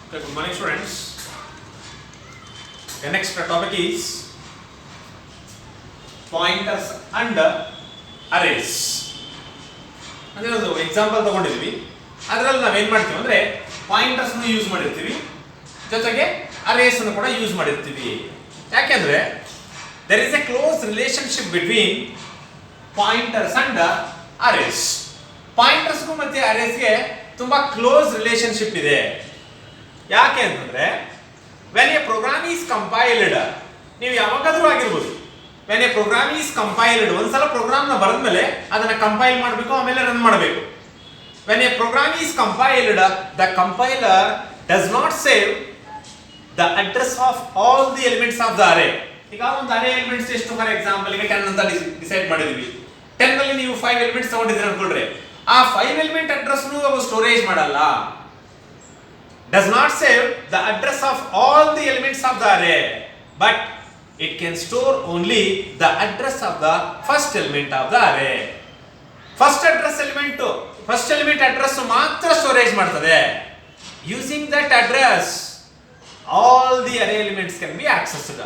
Okay, good morning students. The next topic is pointers and arrays. ಅಂದ್ರೆ ಒಂದು example ತಗೊಂಡಿದ್ವಿ. ಅದರಲ್ಲಿ ನಾವು ಏನು ಮಾಡ್ತೀವಿ ಅಂದ್ರೆ ಪಾಯಿಂಟರ್ಸ್ ಅನ್ನು ಯೂಸ್ ಮಾಡಿರ್ತೀವಿ, ಜೊತೆಗೆ ಅರೇಸ್ ಅನ್ನು ಕೂಡ ಯೂಸ್ ಮಾಡಿರ್ತೀವಿ. ಯಾಕೆಂದ್ರೆ there is a close relationship between pointers and arrays. Pointers ಗೂ ಮತ್ತೆ ಅರೇಸ್ ಗೆ ತುಂಬಾ ಕ್ಲೋಸ್ ರಿಲೇಶನ್ಶಿಪ್ ಇದೆ. ಯಾಕೆ ಅಂತಂದ್ರೆ when a program is compiled, ನೀವು ಯಾವಾಗಾದ್ರೂ ಆಗಿರಬಹುದು, when a program is compiled, ಒಂದ್ಸಲ ಪ್ರೋಗ್ರಾಮ್ ನ ಬರೆದ್ಮೇಲೆ ಅದನ್ನ ಕಂಪೈಲ್ ಮಾಡಬೇಕು, ಆಮೇಲೆ ರನ್ ಮಾಡಬೇಕು. when a program is compiled, the compiler does not save the address of all the elements of the array. ಈಗ ಒಂದು array elements ಎಷ್ಟು, ಫಾರ್ ಎಕ್ಸಾಂಪಲ್ ಈಗ 10 ಅಂತ ಡಿಸೈಡ್ ಮಾಡಿದ್ವಿ. 10 ನಲ್ಲಿ ನೀವು 5 ಎಲಿಮೆಂಟ್ಸ್ ತಗೊಂಡಿದ್ದೀರಿ ಅನ್ಕೊಳ್ರಿ, ಆ 5 ಎಲಿಮೆಂಟ್ ಅಡ್ರೆಸ್ ನು ಸ್ಟೋರೇಜ್ ಮಾಡಲ್ಲ. does not save the address of all the elements of the array, but it can store only the address of the first element of the array. first element address ಮಾತ್ರ storage ಮಾಡ್ತದೆ. using that address all the array elements can be accessed.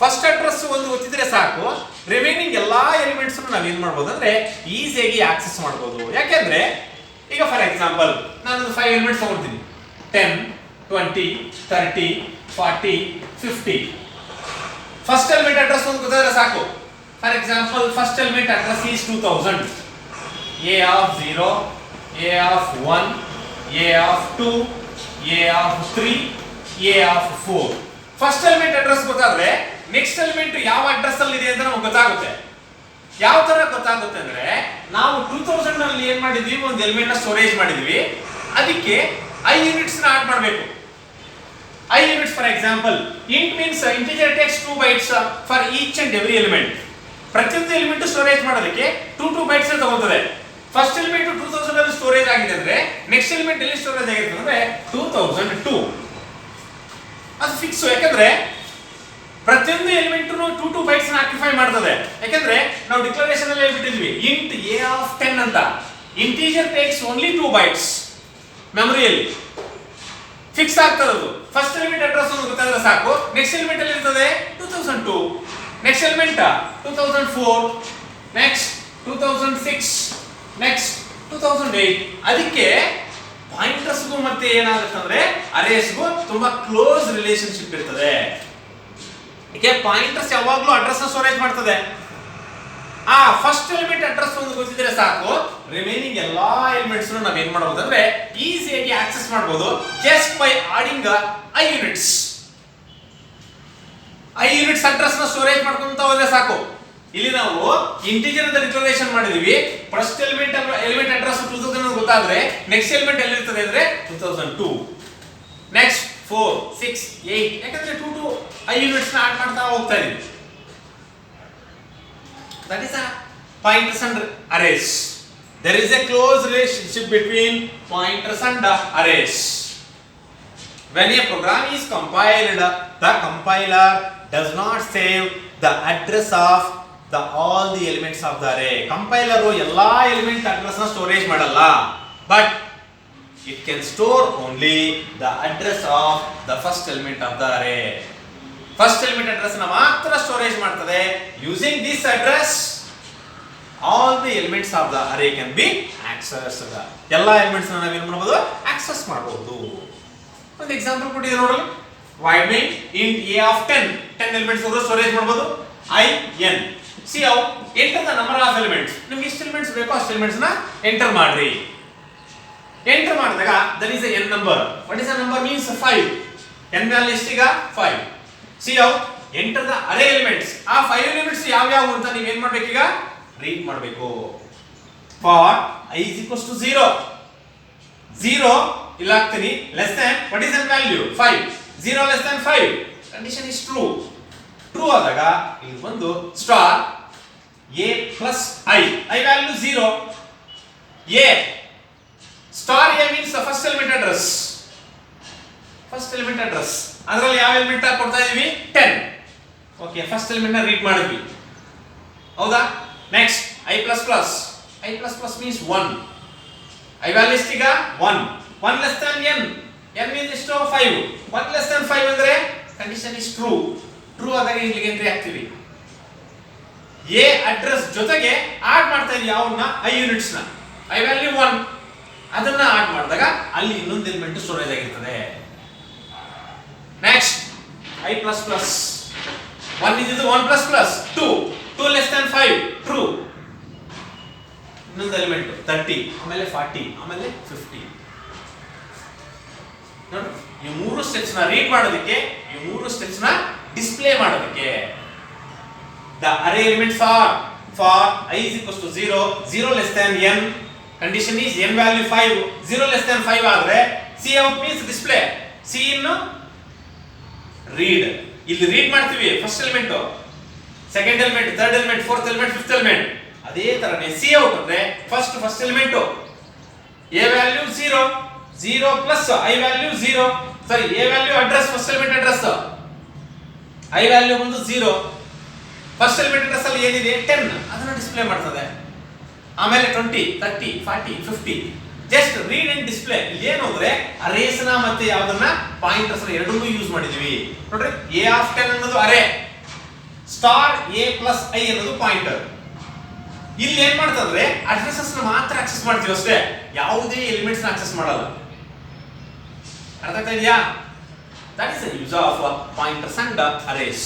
First address ಒಂದು ಗೊತ್ತಿದ್ರೆ ಸಾಕು, remaining ಎಲ್ಲಾ elements ನಾವು ಏನು ಮಾಡಬಹುದು ಅಂದ್ರೆ ಈಸಿಯಾಗಿ ಆಕ್ಸೆಸ್ ಮಾಡಬಹುದು. ಯಾಕೆಂದ್ರೆ ಈಗ ಫಾರ್ ಎಕ್ಸಾಂಪಲ್ ನಾನು 5 ಎಲಿಮೆಂಟ್ಸ್ ತಗೊಳ್ತೀನಿ, 10, 20, 30, 40, 50. ಫಸ್ಟ್ ಎಲಿಮೆಂಟ್ ಅಡ್ರೆಸ್ ಒಂದು ಗೊತ್ತಿದ್ರೆ ಸಾಕು. For example first element address is 2000, a of 0, a of 1, a of 2, a of 3, a of 4. First element address ಗೊತ್ತಾದ್ರೆ ನೆಕ್ಸ್ಟ್ ಎಲಿಮೆಂಟ್ ಯಾವ ಅಡ್ರೆಸ್ ಅಲ್ಲಿ ಇದೆ ಅಂತ ನಮಗೆ ಗೊತ್ತಾಗುತ್ತೆ. ಯಾವ ತರ ಗೊತ್ತಾಗುತ್ತೆ ಅಂದ್ರೆ ನಾವು 2000 ನಲ್ಲಿ ಏನ್ ಮಾಡಿದ್ವಿ, ಒಂದು ಎಲಿಮೆಂಟ್ ನ ಸ್ಟೋರೇಜ್ ಮಾಡಿದ್ವಿ, ಅದಕ್ಕೆ i ಯೂನಿಟ್ಸ್ ನ ಆಡ್ ಮಾಡಬೇಕು. i units for example int means integer takes 2 bytes for each and every element. ಪ್ರತಿಯೊಂದು ಎಲಿಮೆಂಟ್ ಸ್ಟೋರೇಜ್ ಮಾಡೋದಕ್ಕೆ 2 bytes ತಗೊಳ್ತದೆ. ಫಸ್ಟ್ ಎಲಿಮೆಂಟ್ 2000 ಅಲ್ಲಿ ಸ್ಟೋರೇಜ್ ಆಗಿದೆ ಅಂದ್ರೆ ನೆಕ್ಸ್ಟ್ ಎಲಿಮೆಂಟ್ ಎಲ್ಲಿ ಸ್ಟೋರೇಜ್ ಆಗಿರುತ್ತೆ ಅಂದ್ರೆ 2002. ಅದು ಫಿಕ್ಸ್. ಯಾಕಂದ್ರೆ ಪ್ರತಿಯೊಂದು ಎಲಿಮೆಂಟ್ 2 bytes ನ ಆಕ್ಟಿಫೈ ಮಾಡ್ತದೆ. ಯಾಕಂದ್ರೆ ನಾವು ಡಿಕ್ಲರೇಷನ್ ಅಲ್ಲಿ ಹೇಳ್ಬಿಟ್ಟಿದ್ವಿ int a of 10 ಅಂತ. ಇಂಟಿಜರ್ ಟೇಕ್ಸ್ ಓನ್ಲಿ 2 bytes ಮೆಮೊರಿಯಲ್ಲಿ ಫಿಕ್ಸ್ ಆಗ್ತದೆ. ಅದು ಫಸ್ಟ್ ಎಲಿಮೆಂಟ್ ಅಡ್ರೆಸ್ ಒಂದು ಗೊತ್ತಾದ್ರೆ ಸಾಕು, ನೆಕ್ಸ್ಟ್ ಎಲಿಮೆಂಟ್ ಅಲ್ಲಿ ಇರ್ತದೆ 2002, ನೆಕ್ಸ್ಟ್ ಎಲಿಮೆಂಟ್ 2004, ನೆಕ್ಸ್ಟ್ 2006, ನೆಕ್ಸ್ಟ್ 2008. ಅದಕ್ಕೆ ಪಾಯಿಂಟರ್ಸ್ ಗೂ ಮತ್ತೆ ಏನಾಗುತ್ತೆ ಅಂದ್ರೆ ಅರೇಸ್ ಗೂ ತುಂಬಾ ಕ್ಲೋಸ್ ರಿಲೇಶನ್ಶಿಪ್ ಇರ್ತದೆ. ಯಾಕೆ ಪಾಯಿಂಟರ್ಸ್ ಯಾವಾಗಲೂ ಅಡ್ರೆಸ್ ಸ್ಟೋರೇಜ್ ಮಾಡ್ತದೆ. ಫಸ್ಟ್ ಎಲಿಮೆಂಟ್ ಅಡ್ರೆಸ್ ಒಂದು ಗೊತ್ತಿದ್ರೆ ಸಾಕು, ರಿಮೈನಿಂಗ್ ಎಲ್ಲಾ ಎಲಿಮೆಂಟ್ಸ್ ನಾವು ಏನ್ ಮಾಡಬಹುದು ಅಂದ್ರೆ ಈಸಿಯಾಗಿ ಆಕ್ಸೆಸ್ ಮಾಡಬಹುದು just by adding i units. i units address ನ ಸ್ಟೋರೇಜ್ ಮಾಡ್ಕೊಂತ ಹೋದ್ರೆ ಸಾಕು. ಇಲ್ಲಿ ನಾವು ಇಂಟಿಜರ್ ಅಂತ ಡಿಕ್ಲರೇಷನ್ ಮಾಡಿದೀವಿ, ಫಸ್ಟ್ ಎಲಿಮೆಂಟ್ ಅಡ್ರೆಸ್ 2000 ಅಂತ ಗೊತ್ತಾದ್ರೆ ನೆಕ್ಸ್ಟ್ ಎಲಿಮೆಂಟ್ ಎಲ್ಲಿರ್ತದೆ ಅಂದ್ರೆ 2002, ನೆಕ್ಸ್ಟ್ 4, 6, 8. ಯಾಕಂದ್ರೆ 2 i ಯೂನಿಟ್ಸ್ ನ ಆಡ್ ಮಾಡ್ತಾ ಹೋಗ್ತಾ ಇದೀವಿ. That is a pointers and arrays. There is a close relationship between pointers and arrays. When a program is compiled, the compiler does not save the address of all the elements of the array. Compiler ella element address na storage madalla, but it can store only the address of the first element of the array. First element address ನ ಮಾತ್ರ storage ಮಾಡ್ತದೆ. Using this address all the elements of the array can be assessed. ಎಲ್ಲಾ elements ನ ನಾವು ಏನು ಮಾಡಬಹುದು, access ಮಾಡಬಹುದು. ಒಂದು ಎಕ್ಸಾಂಪಲ್ ಕೊಟ್ಟಿದೆ ನೋಡಲಿ, void mean int a of 10 elements ಅವರು ಸ್ಟೋರೇಜ್ ಮಾಡಬಹುದು. i n see how enter the number of elements. ನಿಮಗೆ ಎಷ್ಟು ಎಲಿಮೆಂಟ್ಸ್ ಬೇಕೋ ಅಷ್ಟು ಎಲಿಮೆಂಟ್ಸ್ ನ ಎಂಟರ್ ಮಾಡ್ರಿ. ಎಂಟರ್ ಮಾಡಿದಾಗ there is a n number. what is the number means 5. n value ಎಷ್ಟೀಗ 5. see how enter the array elements. ಆ 5 elements ಯಾವ ಯಾವ ಅಂತ ನೀವು ಏನು ಮಾಡಬೇಕು, ಈಗ ರೀಡ್ ಮಾಡಬೇಕು. for i is equals to 0 ಇಲ್ಲ ಹಾಕ್ತೀನಿ, less than what is the value 5, 0 less than 5 condition is true. True ಆದಾಗ ಇಲ್ಲಿ ಒಂದು star a plus i value 0. a star a means the first element address. ಅದರಲ್ಲಿ ಯಾವ element ಕೊಡ್ತಾ ಇದೀವಿ 10. Okay, first element ನ ರೀಡ್ ಮಾಡಿದ್ವಿ, ಹೌದಾ? Next i++. i++ means 1. i value ಎಷ್ಟೀಗ 1. 1 less than n n is ಎಷ್ಟು 5 1 less than 5 ಅಂದ್ರೆ condition is true ಆದಾಗ ಇಲ್ಲಿಗೆ ಎಂಟ್ರಿ ಹಾಕ್ತೀವಿ a ಅಡ್ರೆಸ್ ಜೊತೆಗೆ ಆಡ್ ಮಾಡ್ತಾ ಇದೀವಿ ಯಾವನ್ನ i ಯೂನಿಟ್ಸ್ ನ i ವ್ಯಾಲ್ಯೂ 1 ಅದನ್ನ ಆಡ್ ಮಾಡಿದಾಗ ಅಲ್ಲಿ ಇನ್ನೊಂದು ಎಲಿಮೆಂಟ್ ಸ್ಟೋರೇಜ್ ಆಗಿರ್ತದೆ next i++ 1 is 1++ 2 less than 5 true ಇನ್ನೊಂದು ಎಲಿಮೆಂಟ್ 30 ಆಮೇಲೆ 40 ಆಮೇಲೆ 50 ನೋಡಿ ಈ ಮೂರು ಸ್ಟೆಪ್ಸ್ ನ ರೀಡ್ ಮಾಡೋದಕ್ಕೆ ಈ ಮೂರು ಸ್ಟೆಪ್ಸ್ ನ ಡಿಸ್ಪ್ಲೇ ಮಾಡೋದಕ್ಕೆ the array elements are for I is equals to 0 less than n condition is n value 5 0 less than 5 ಆದ್ರೆ c out means display c in read ಇಲ್ಲಿ ರೀಡ್ ಮಾಡ್ತೀವಿ first element second element third element fourth element fifth element ಅದೇ ತರನೇ c out ಅಂದ್ರೆ first element a value 0 plus i value 0 sorry a value address first element address i value ಬಂದು 0 first element address ಅಲ್ಲಿ ಏನಿದೆ 10 ಅದನ್ನ display ಮಾಡ್ತದೆ ಆಮೇಲೆ 20 30 40 50 just read and display ಇಲ್ಲಿ ಏನು ಅಂದ್ರೆ ಅರೇಸ್ ನ ಮತ್ತೆ ಯಾವ್ದನ್ನ ಪಾಯಿಂಟರ್ಸ್ ನ ಎರಡನ್ನೂ ಯೂಸ್ ಮಾಡಿದೀವಿ ನೋಡ್ರಿ a of 10 ಅನ್ನೋದು ಅರೇ ಸ್ಟಾರ್ a plus i ಅನ್ನೋದು ಪಾಯಿಂಟರ್ ಇಲ್ಲಿ ಏನ್ ಮಾಡ್ತಂದ್ರೆ ಅಡ್ರೆಸಸ್ ನ ಮಾತ್ರ ಆಕ್ಸೆಸ್ ಮಾಡ್ತೀವಿ ಅಷ್ಟೇ ಯಾವುದೇ ಎಲಿಮೆಂಟ್ಸ್ ನ ಆಕ್ಸೆಸ್ ಮಾಡಲ್ಲ ಅರ್ಥ ಆಗ್ತಾ ಇದೆಯಾ that is the use of pointers and arrays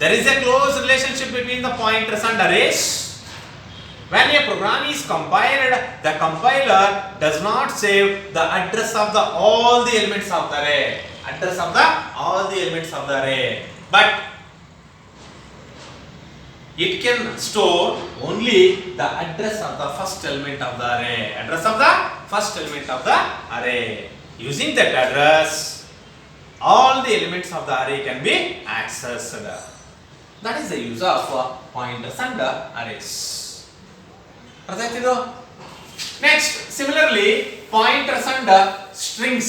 there is a close relationship between the pointers and arrays when a program is compiled the compiler does not save the address of the all the elements of the array all the elements of the array but it can store only the address of the first element of the array using that address all the elements of the array can be accessed that is the use of pointers and arrays next similarly pointers and strings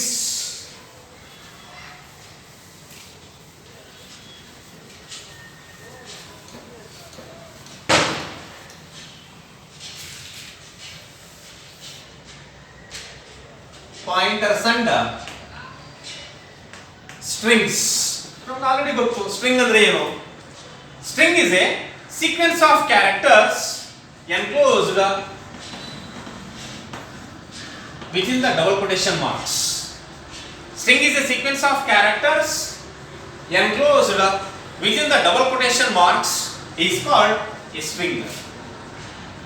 pointers and strings ನಮಗೆ already ಗೊತ್ತು string ಅಂದ್ರೆ ಏನು string is a sequence of characters enclosed within the double quotation marks string is a sequence of characters enclosed within the double quotation marks is called a string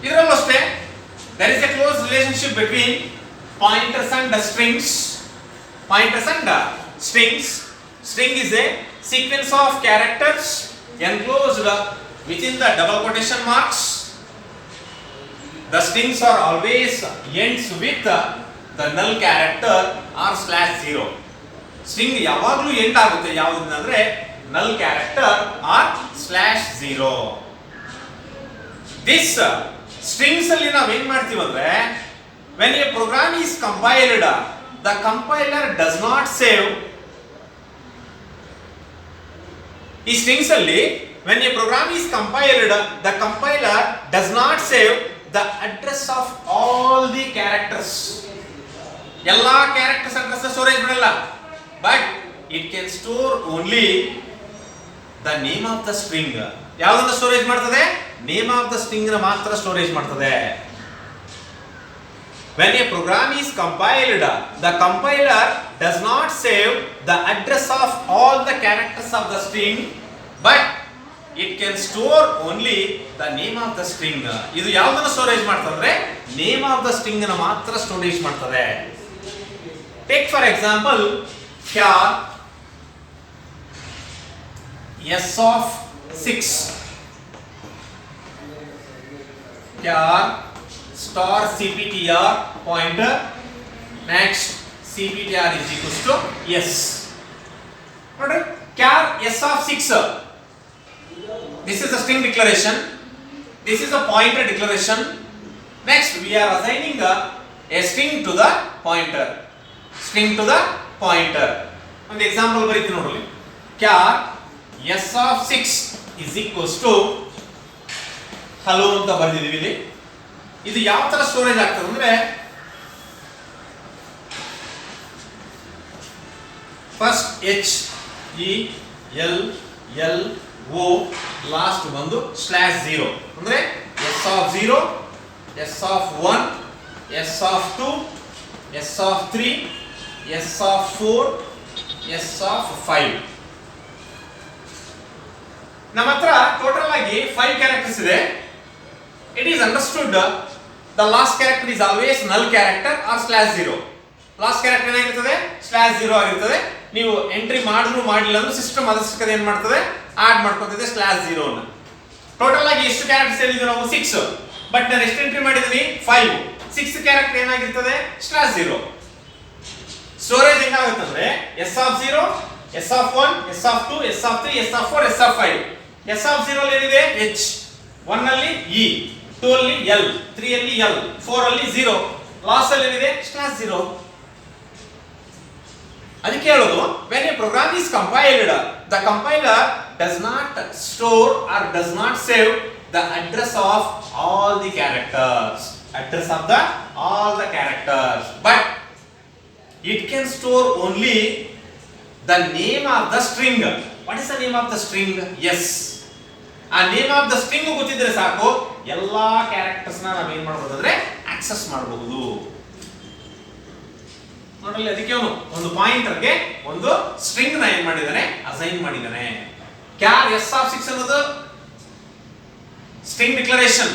ಇದರಲ್ಲೂ ಅಷ್ಟೇ there is a close relationship between pointers and strings string is a sequence of characters enclosed within the double quotation marks the strings are always ends with the null character or /0 string ಯಾವಾಗಲೂ end ಆಗುತ್ತೆ ಯಾವುದನ್ನ ಅಂದ್ರೆ null character or /0 this strings ಅಲ್ಲಿ ನಾವು ಏನು ಮಾಡ್ತೀವಿ ಅಂದ್ರೆ when a program is compiled the compiler does not save ಈ strings ಅಲ್ಲಿ when a program is compiled the compiler does not save the address of all the characters ಎಲ್ಲಾ characters address storage ಮಾಡಲ್ಲ but it can store only the name of the string ಯಾವುದನ್ನ storage ಮಾಡ್ತದೆ name of the string ನ ಮಾತ್ರ storage ಮಾಡ್ತದೆ when a program is compiled the compiler does not save the address of all the characters of the string but it can store only the name of the string ಇದು ಯಾವುದನ್ನ storage ಮಾಡ್ತಂದ್ರೆ name of the string ನ ಮಾತ್ರ storage ಮಾಡ್ತದೆ take for example char s of 6 char star cptr pointer next cptr is equals to s ನೋಡಿ char s of 6 this is a string declaration this is a pointer declaration next we are assigning a string to the pointer ಒಂದು example ಬರೀತೀನಿ ನೋಡ್ರಿ char s of 6 is equals to hello ಅಂತ ಬರೆದಿದ್ದೀವಿ ಇಲ್ಲಿ ಇದು ಯಾವ ತರ storage ಆಗ್ತದೆ ಅಂದ್ರೆ first H E L L O last ಬಂದು ಸ್ಲ್ಯಾಶ್ 0 ಅಂದ್ರೆ S of 0 S of 1 S of 2 S of 3 S of 4 S of 5. ನಮ್ಮ ಹತ್ರ ಟೋಟಲ್ ಆಗಿ 5 ಕ್ಯಾರೆಕ್ಟರ್ಸ್ ಇದೆ. It is understood the last character is always null character or slash 0. Last character ಏನಾಗಿರ್ತದೆ slash 0 ಆಗಿರ್ತದೆ. ನೀವು entry ಮಾಡಿದ್ರು ಮಾಡಿಲ್ಲ ಅಂದ್ರೆ ಸಿಸ್ಟಮ್ ಅದಷ್ಟಕ್ಕೆ ಏನ್ ಮಾಡ್ತದೆ ಆಡ್ ಮಾಡ್ಕೊತಿದೆ ಸ್ಲ್ಯಾಶ್ 0 ಅನ್ನು. ಟೋಟಲ್ ಆಗಿ ಎಷ್ಟು ಕ್ಯಾರೆಕ್ಟರ್ಸ್ ಹೇಳಿದ್ವಿ ನಾವು 6, ಬಟ್ ನಾನು ಎಷ್ಟು ಎಂಟ್ರಿ ಮಾಡಿದೀನಿ 5. 6 ಕ್ಯಾರೆಕ್ಟರ್ ಏನಾಗಿರ್ತದೆ ಸ್ಲ್ಯಾಶ್ 0. ಸ್ಟೋರೇಜ್ ಹೆಂಗಾಗುತ್ತೆ ಅಂದ್ರೆ S of 0 S of 1 S of 2 S of 3 S of 4 S of 5. S of 0 ಅಲ್ಲಿ ಏನಿದೆ ಎಚ್, 1 ಅಲ್ಲಿ ಇ, 2 ಅಲ್ಲಿ ಎಲ್, 3 ಅಲ್ಲಿ ಎಲ್, 4 ಅಲ್ಲಿ 0, ಲಾಸ್ಟ್ ಅಲ್ಲಿ ಏನಿದೆ ಸ್ಲ್ಯಾಶ್ 0. ಅದಕ್ಕೆ ಹೇಳೋದು when a program is compiled, the compiler does not store or does not save the address of all the characters, but it can store only the name of the string. What is the name of the string? Yes, ಆ name of the string ಗೊತ್ತಿದ್ರೆ ಸಾಕು, ಎಲ್ಲಾ characters ನಾವು ಏನ್ ಮಾಡಬಹುದು ಅಂದ್ರೆ access ಮಾಡಬಹುದು. ನೋಡಲಿ, ಅದಕ್ಕೆ ಅವನು ಒಂದು ಪಾಯಿಂಟರ್ಗೆ ಒಂದು ಸ್ಟ್ರಿಂಗ್ ನ ಏನ್ ಮಾಡಿದಾನೆ ಅಸೈನ್ ಮಾಡಿದಾನೆ. ಕ್ಯಾರ್ ಎಸ್ ಆಫ್ 6 ಅನ್ನೋದು ಸ್ಟ್ರಿಂಗ್ ಡಿಕ್ಲರೇಷನ್,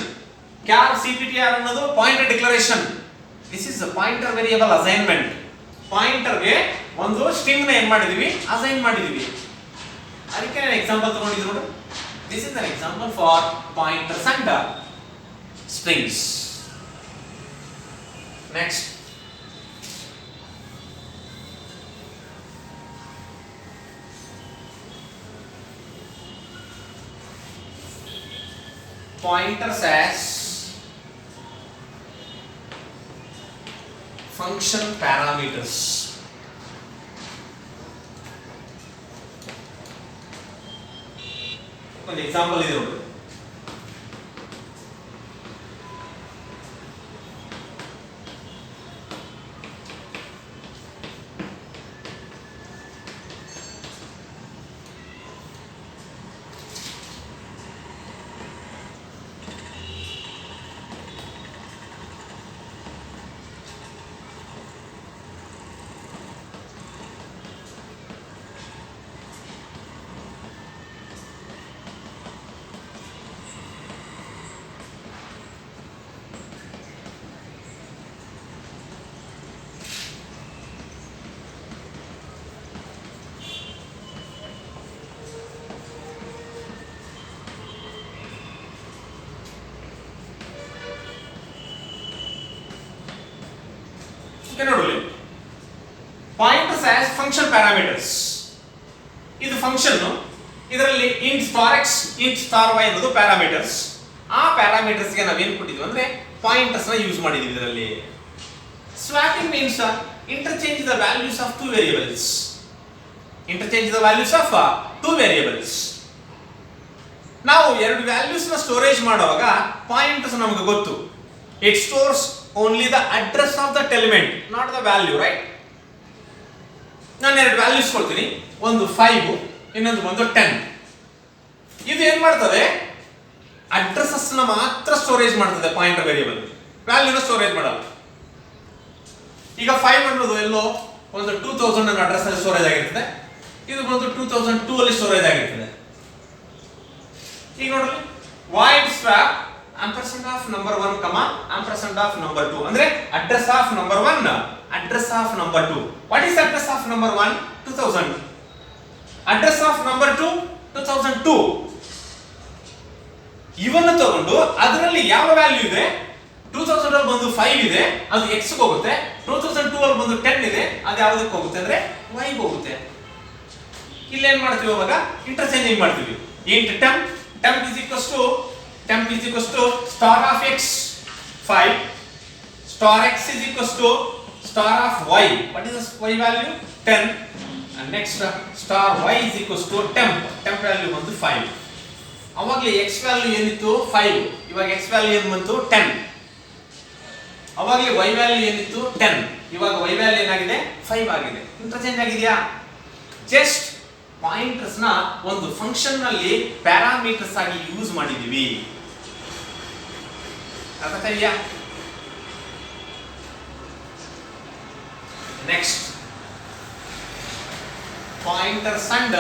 ಕ್ಯಾರ್ CPTR ಅನ್ನೋದು pointer declaration. This is pointer variable assignment. ಪಾಯಿಂಟರ್ಗೆ ಒಂದು ಸ್ಟ್ರಿಂಗ್ ನ ಏನ್ ಮಾಡಿದೀವಿ ಅಸೈನ್ ಮಾಡಿದೀವಿ. ಅದಕ್ಕೆ ನಾನು ಎಕ್ಸಾಂಪಲ್ ತಗೊಂಡಿದ್ದೀನಿ ನೋಡಿ. This is an example for pointers and strings. Next, pointers as function parameters. ಒಂದು ಎಕ್ಸಾಂಪಲ್ ಇದೆ ನೋಡಿ. ನೋಡಲಿ, ಪಾಯಿಂಟರ್ಸ್ ಆಸ್ ಫಂಕ್ಷನ್ ಪ್ಯಾರಾಮೀಟರ್ಸ್. ಇದು ಫಂಕ್ಷನ್, ಇದರಲ್ಲಿ int star x int star y ಅನ್ನೋದು ಪ್ಯಾರಾಮೀಟರ್ಸ್. ಆ ಪ್ಯಾರಾಮೀಟರ್ಸ್ ಗೆ ನಾವೇನ್ ಕೊಟ್ಟಿದ್ವಿ ಅಂದ್ರೆ ಪಾಯಿಂಟರ್ಸ್ ನ ಯೂಸ್ ಮಾಡಿದೀವಿ. ಇದರಲ್ಲಿ swapping means interchange the values of two variables. ನಾವು ಎರಡು ವ್ಯಾಲ್ಯೂಸ್ ನ ಸ್ಟೋರೇಜ್ ಮಾಡುವಾಗ ಪಾಯಿಂಟರ್ಸ್ ನಮಗೆ ಗೊತ್ತು. It stores only the address of that element, not the value, right? ನಾನು ಎರಡು ವ್ಯಾಲ್ಯೂಸ್ ಕೊಡ್ತೀನಿ, ಒಂದು 5 ಇನ್ನೊಂದು ಬಂದು 10. ಇದು ಏನ್ ಮಾಡ್ತದೆ ಅಡ್ರೆಸಸ್ ನ ಮಾತ್ರ ಸ್ಟೋರೇಜ್ ಮಾಡ್ತದೆ ಪಾಯಿಂಟರ್ ವೇರಿಯೇಬಲ್, ವ್ಯಾಲ್ಯೂನ ಸ್ಟೋರೇಜ್ ಮಾಡಲ್ಲ. ಈಗ 5 ಅನ್ನೋದು ಎಲ್ಲೋ ಒಂದು 2000 ಅನ್ನೋ ಅಡ್ರೆಸ್ ಅಲ್ಲಿ ಸ್ಟೋರೇಜ್ ಆಗಿರ್ತದೆ, ಇದು ಬಂದು 2002 ಅಲ್ಲಿ ಸ್ಟೋರೇಜ್ ಆಗಿರ್ತದೆ. ಈಗ ನೋಡಲಿ, void swap ampersand of number 1 comma ampersand of number 2 ಅಂದ್ರೆ address of number 1 address of number 2. what is address of number 1? 2000. address of number 2 2002. ಇವನ್ನ ತಗೊಂಡು ಅದರಲ್ಲಿ ಯಾವ ವ್ಯಾಲ್ಯೂ ಇದೆ, 2000 ಅಲ್ಲಿ ಬಂದು 5 ಇದೆ, ಅದು x ಗೆ ಹೋಗುತ್ತೆ. 2002 ಅಲ್ಲಿ ಬಂದು 10 ಇದೆ, ಅದು ಯಾವುದಕ್ಕೆ ಹೋಗುತ್ತೆ ಅಂದ್ರೆ y ಗೆ ಹೋಗುತ್ತೆ. ಇಲ್ಲಿ ಏನು ಮಾಡ್ತೀವಿ ಅವಾಗ ಇಂಟರ್ಚೇಂಜಿಂಗ್ ಮಾಡ್ತೀವಿ. int temp is equals to star of x 5, star x is equals to star of y. What is the y value? 10. And next star y is equals to temp value ಬಂದು 5. ಅವಾಗಲೇ x value ಏನಿತ್ತು 5, ಇವಾಗ x value ಏನು ಬಂತು 10. ಅವಾಗಲೇ y value ಏನಿತ್ತು 10, ಇವಾಗ y value ಏನಾಗಿದೆ 5 ಆಗಿದೆ. ಇಂಟರ್ಚೇಂಜ್ ಆಗಿದೆಯಾ? ಜಸ್ಟ್ ಪಾಯಿಂಟರ್ಸ್ ನ ಒಂದು ಫಂಕ್ಷನ್ ನಲ್ಲಿ ಪ್ಯಾರಾಮೀಟರ್ಸ್ ಆಗಿ ಯೂಸ್ ಮಾಡಿದೀವಿ. ಅರ್ಥ ಇದೆಯಾ? Next pointers and